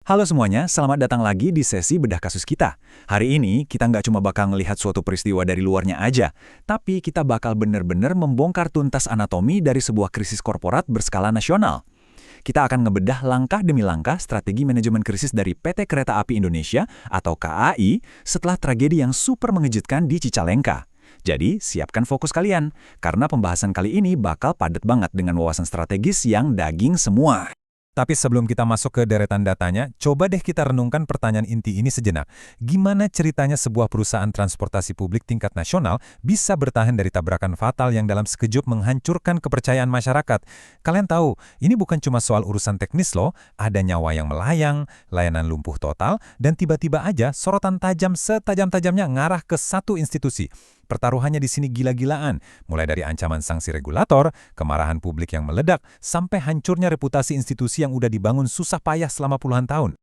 Halo semuanya, selamat datang lagi di sesi bedah kasus kita. Hari ini kita nggak cuma bakal ngelihat suatu peristiwa dari luarnya aja, tapi kita bakal bener-bener membongkar tuntas anatomi dari sebuah krisis korporat berskala nasional. Kita akan ngebedah langkah demi langkah strategi manajemen krisis dari PT Kereta Api Indonesia atau KAI setelah tragedi yang super mengejutkan di Cicalengka. Jadi, siapkan fokus kalian, karena pembahasan kali ini bakal padat banget dengan wawasan strategis yang daging semua. Tapi sebelum kita masuk ke deretan datanya, coba deh kita renungkan pertanyaan inti ini sejenak. Gimana ceritanya sebuah perusahaan transportasi publik tingkat nasional bisa bertahan dari tabrakan fatal yang dalam sekejap menghancurkan kepercayaan masyarakat? Kalian tahu, ini bukan cuma soal urusan teknis loh, ada nyawa yang melayang, layanan lumpuh total, dan tiba-tiba aja sorotan tajam setajam-tajamnya ngarah ke satu institusi. Pertaruhannya di sini gila-gilaan, mulai dari ancaman sanksi regulator, kemarahan publik yang meledak, sampai hancurnya reputasi institusi yang udah dibangun susah payah selama puluhan tahun.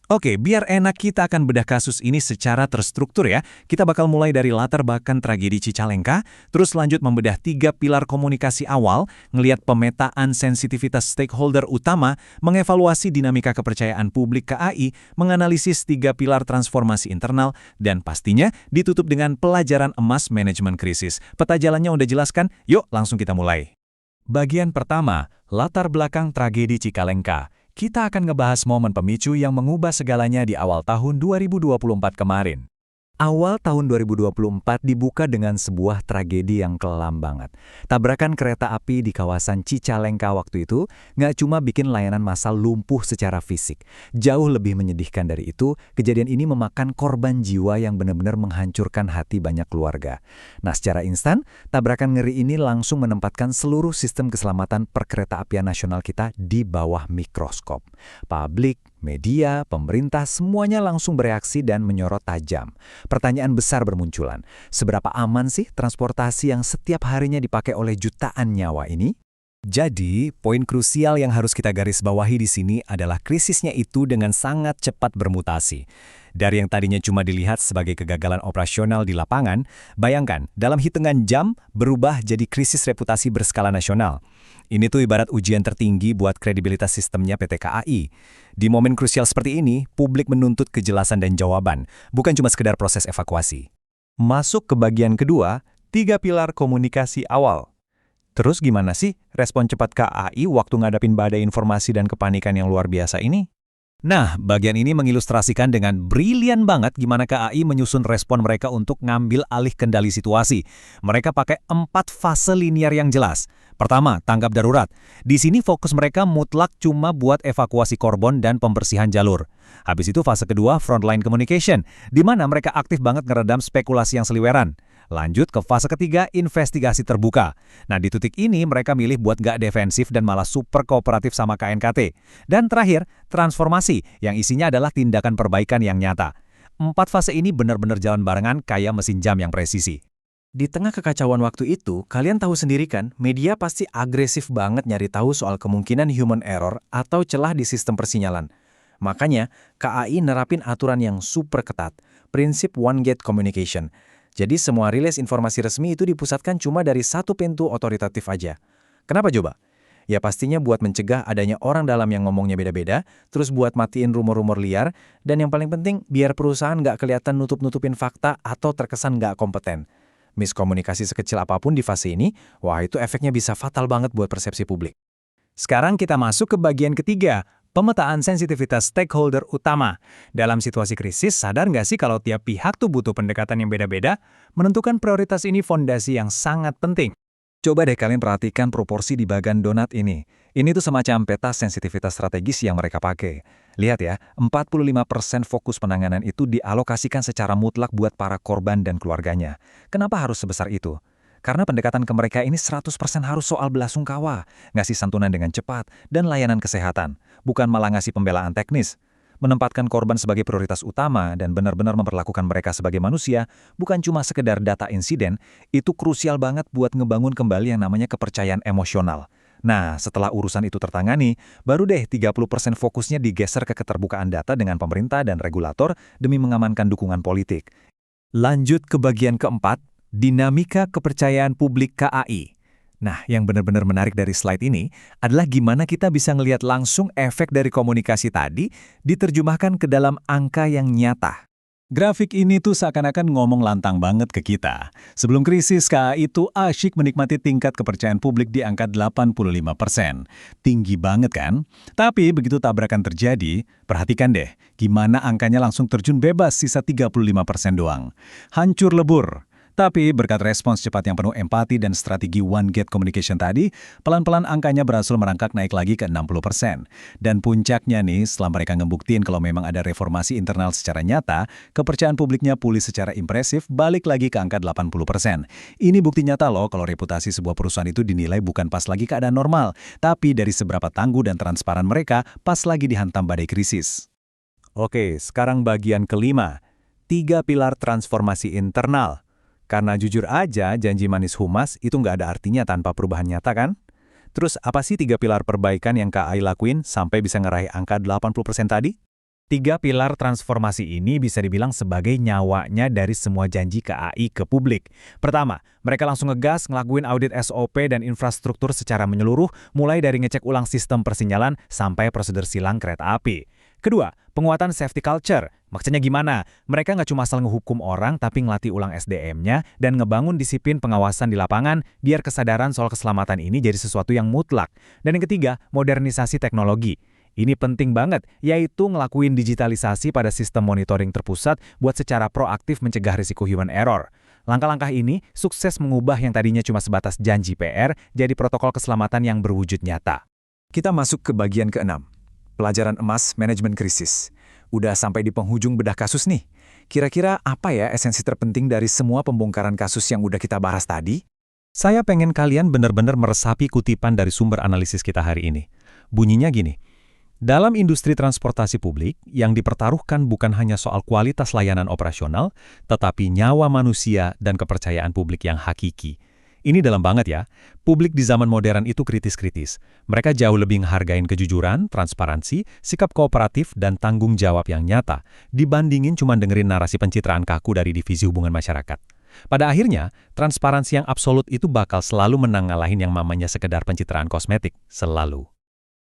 Oke, biar enak kita akan bedah kasus ini secara terstruktur ya. Kita bakal mulai dari latar belakang tragedi Cicalengka, terus lanjut membedah 3 pilar komunikasi awal, ngelihat pemetaan sensitivitas stakeholder utama, mengevaluasi dinamika kepercayaan publik KAI, menganalisis 3 pilar transformasi internal, dan pastinya ditutup dengan pelajaran emas manajemen krisis. Peta jalannya udah jelaskan? Yuk langsung kita mulai. Bagian pertama, latar belakang tragedi Cicalengka. Kita akan ngebahas momen pemicu yang mengubah segalanya di awal tahun 2024 kemarin. Awal tahun 2024 dibuka dengan sebuah tragedi yang kelam banget. Tabrakan kereta api di kawasan Cicalengka waktu itu nggak cuma bikin layanan massal lumpuh secara fisik. Jauh lebih menyedihkan dari itu, kejadian ini memakan korban jiwa yang benar-benar menghancurkan hati banyak keluarga. Nah, secara instan, tabrakan ngeri ini langsung menempatkan seluruh sistem keselamatan perkeretaapian nasional kita di bawah mikroskop. Publik, media, pemerintah, semuanya langsung bereaksi dan menyorot tajam. Pertanyaan besar bermunculan, seberapa aman sih transportasi yang setiap harinya dipakai oleh jutaan nyawa ini? Jadi, poin krusial yang harus kita garis bawahi di sini adalah krisisnya itu dengan sangat cepat bermutasi. Dari yang tadinya cuma dilihat sebagai kegagalan operasional di lapangan, bayangkan, dalam hitungan jam berubah jadi krisis reputasi berskala nasional. Ini tuh ibarat ujian tertinggi buat kredibilitas sistemnya PT KAI. Di momen krusial seperti ini, publik menuntut kejelasan dan jawaban, bukan cuma sekedar proses evakuasi. Masuk ke bagian kedua, 3 pilar komunikasi awal. Terus gimana sih respon cepat KAI waktu ngadapin badai informasi dan kepanikan yang luar biasa ini? Nah, bagian ini mengilustrasikan dengan brilian banget gimana KAI menyusun respon mereka untuk ngambil alih kendali situasi. Mereka pakai 4 fase linear yang jelas. Pertama, tanggap darurat. Di sini fokus mereka mutlak cuma buat evakuasi korban dan pembersihan jalur. Habis itu fase kedua, frontline communication, di mana mereka aktif banget ngeredam spekulasi yang seliweran. Lanjut ke fase ketiga, investigasi terbuka. Nah, di titik ini mereka milih buat gak defensif dan malah super kooperatif sama KNKT. Dan terakhir, transformasi, yang isinya adalah tindakan perbaikan yang nyata. 4 fase ini benar-benar jalan barengan kayak mesin jam yang presisi. Di tengah kekacauan waktu itu, kalian tahu sendiri kan, media pasti agresif banget nyari tahu soal kemungkinan human error atau celah di sistem persinyalan. Makanya, KAI nerapin aturan yang super ketat, prinsip one gate communication. Jadi semua rilis informasi resmi itu dipusatkan cuma dari satu pintu otoritatif aja. Kenapa coba? Ya pastinya buat mencegah adanya orang dalam yang ngomongnya beda-beda, terus buat matiin rumor-rumor liar, dan yang paling penting biar perusahaan nggak kelihatan nutup-nutupin fakta atau terkesan nggak kompeten. Miskomunikasi sekecil apapun di fase ini, wah itu efeknya bisa fatal banget buat persepsi publik. Sekarang kita masuk ke bagian ketiga, pemetaan sensitivitas stakeholder utama. Dalam situasi krisis, sadar nggak sih kalau tiap pihak tuh butuh pendekatan yang beda-beda? Menentukan prioritas ini fondasi yang sangat penting. Coba deh kalian perhatikan proporsi di bagian donat ini. Ini tuh semacam peta sensitivitas strategis yang mereka pakai. Lihat ya, 45% fokus penanganan itu dialokasikan secara mutlak buat para korban dan keluarganya. Kenapa harus sebesar itu? Karena pendekatan ke mereka ini 100% harus soal belasungkawa, ngasih santunan dengan cepat, dan layanan kesehatan, bukan malah ngasih pembelaan teknis. Menempatkan korban sebagai prioritas utama dan benar-benar memperlakukan mereka sebagai manusia, bukan cuma sekedar data insiden, itu krusial banget buat ngebangun kembali yang namanya kepercayaan emosional. Nah, setelah urusan itu tertangani, baru deh 30% fokusnya digeser ke keterbukaan data dengan pemerintah dan regulator demi mengamankan dukungan politik. Lanjut ke bagian keempat, dinamika kepercayaan publik KAI. Nah, yang benar-benar menarik dari slide ini adalah gimana kita bisa ngelihat langsung efek dari komunikasi tadi diterjemahkan ke dalam angka yang nyata. Grafik ini tuh seakan-akan ngomong lantang banget ke kita. Sebelum krisis, KAI itu asyik menikmati tingkat kepercayaan publik di angka 85%. Tinggi banget kan? Tapi begitu tabrakan terjadi, perhatikan deh, gimana angkanya langsung terjun bebas sisa 35% doang. Hancur lebur. Tapi berkat respons cepat yang penuh empati dan strategi One Gate Communication tadi, pelan-pelan angkanya berhasil merangkak naik lagi ke 60%. Dan puncaknya nih, setelah mereka ngebuktiin kalau memang ada reformasi internal secara nyata, kepercayaan publiknya pulih secara impresif, balik lagi ke angka 80%. Ini bukti nyata loh kalau reputasi sebuah perusahaan itu dinilai bukan pas lagi keadaan normal, tapi dari seberapa tangguh dan transparan mereka pas lagi dihantam badai krisis. Oke, sekarang bagian kelima. 3 pilar transformasi internal. Karena jujur aja, janji manis humas itu nggak ada artinya tanpa perubahan nyata kan? Terus apa sih 3 pilar perbaikan yang KAI lakuin sampai bisa ngeraih angka 80% tadi? 3 pilar transformasi ini bisa dibilang sebagai nyawanya dari semua janji KAI ke publik. Pertama, mereka langsung ngegas ngelakuin audit SOP dan infrastruktur secara menyeluruh, mulai dari ngecek ulang sistem persinyalan sampai prosedur silang kereta api. Kedua, penguatan safety culture. Maksudnya gimana? Mereka nggak cuma asal ngehukum orang, tapi ngelatih ulang SDM-nya dan ngebangun disiplin pengawasan di lapangan biar kesadaran soal keselamatan ini jadi sesuatu yang mutlak. Dan yang ketiga, modernisasi teknologi. Ini penting banget, yaitu ngelakuin digitalisasi pada sistem monitoring terpusat buat secara proaktif mencegah risiko human error. Langkah-langkah ini sukses mengubah yang tadinya cuma sebatas janji PR jadi protokol keselamatan yang berwujud nyata. Kita masuk ke bagian ke-6. Pelajaran emas manajemen krisis. Udah sampai di penghujung bedah kasus nih. Kira-kira apa ya esensi terpenting dari semua pembongkaran kasus yang udah kita bahas tadi? Saya pengen kalian benar-benar meresapi kutipan dari sumber analisis kita hari ini. Bunyinya gini, dalam industri transportasi publik, yang dipertaruhkan bukan hanya soal kualitas layanan operasional, tetapi nyawa manusia dan kepercayaan publik yang hakiki. Ini dalam banget ya, publik di zaman modern itu kritis-kritis. Mereka jauh lebih menghargain kejujuran, transparansi, sikap kooperatif, dan tanggung jawab yang nyata, dibandingin cuma dengerin narasi pencitraan kaku dari divisi hubungan masyarakat. Pada akhirnya, transparansi yang absolut itu bakal selalu menang ngalahin yang mamanya sekedar pencitraan kosmetik, selalu.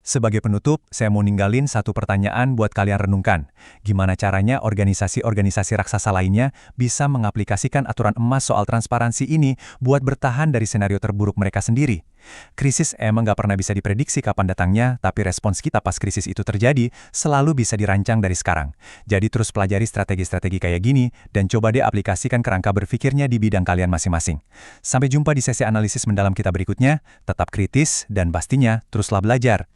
Sebagai penutup, saya mau ninggalin satu pertanyaan buat kalian renungkan. Gimana caranya organisasi-organisasi raksasa lainnya bisa mengaplikasikan aturan emas soal transparansi ini buat bertahan dari senario terburuk mereka sendiri? Krisis emang nggak pernah bisa diprediksi kapan datangnya, tapi respons kita pas krisis itu terjadi selalu bisa dirancang dari sekarang. Jadi terus pelajari strategi-strategi kayak gini, dan coba deh aplikasikan kerangka berpikirnya di bidang kalian masing-masing. Sampai jumpa di sesi analisis mendalam kita berikutnya, tetap kritis, dan pastinya teruslah belajar.